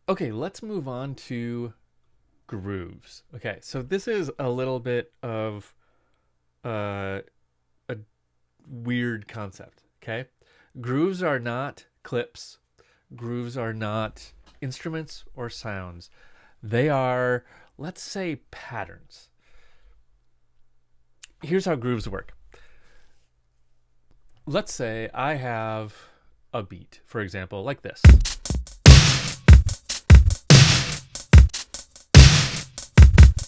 Okay, let's move on to grooves. Okay, so this is a little bit of a weird concept. Okay, grooves are not clips, grooves are not instruments or sounds. They are, let's say, patterns. Here's how grooves work. Let's say I have a beat, for example, like this.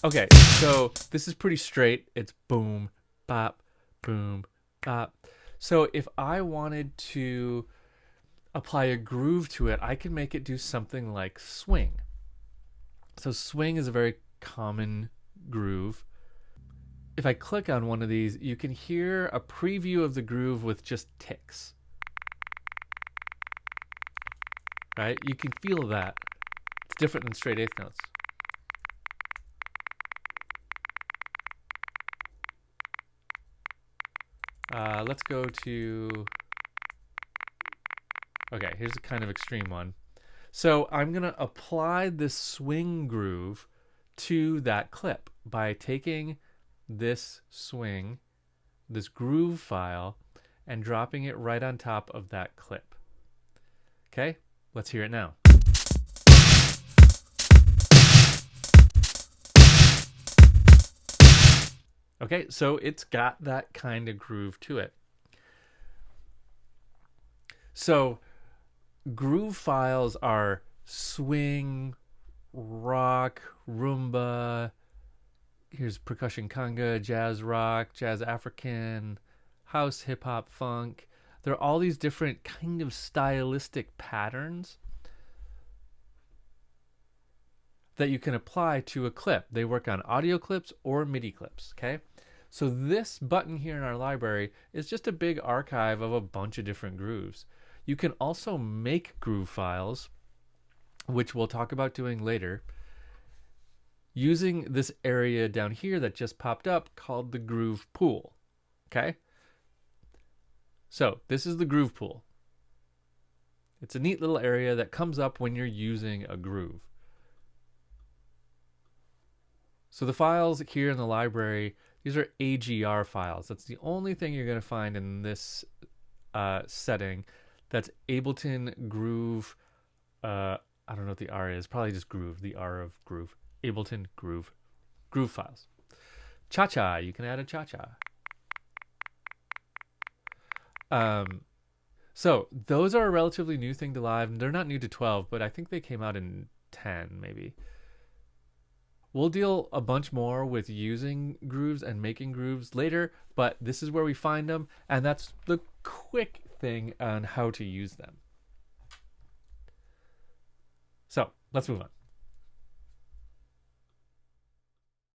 Okay, so this is pretty straight. It's boom, bop, boom, bop. So if I wanted to apply a groove to it, I can make it do something like swing. So swing is a very common groove. If I click on one of these, you can hear a preview of the groove with just ticks. Right? You can feel that. It's different than straight eighth notes. Let's go to, okay, here's a kind of extreme one. So I'm going to apply this swing groove to that clip by taking this swing, this groove file, and dropping it right on top of that clip. Okay, let's hear it now. Okay, so it's got that kind of groove to it. So groove files are swing, rock, rumba, here's percussion conga, jazz rock, jazz African, house, hip hop, funk. There are all these different kind of stylistic patterns that you can apply to a clip. They work on audio clips or MIDI clips, okay? So this button here in our library is just a big archive of a bunch of different grooves. You can also make groove files, which we'll talk about doing later, using this area down here that just popped up called the groove pool, okay? So this is the groove pool. It's a neat little area that comes up when you're using a groove. So the files here in the library, these are AGR files. That's the only thing you're going to find in this setting. That's Ableton Groove. I don't know what the R is. Probably just Groove. The R of Groove. Ableton Groove. Groove files. Cha-cha. You can add a cha-cha. So those are a relatively new thing to live. They're not new to 12, but I think they came out in 10 maybe. We'll deal a bunch more with using grooves and making grooves later, but this is where we find them, and that's the quick thing on how to use them. So let's move on.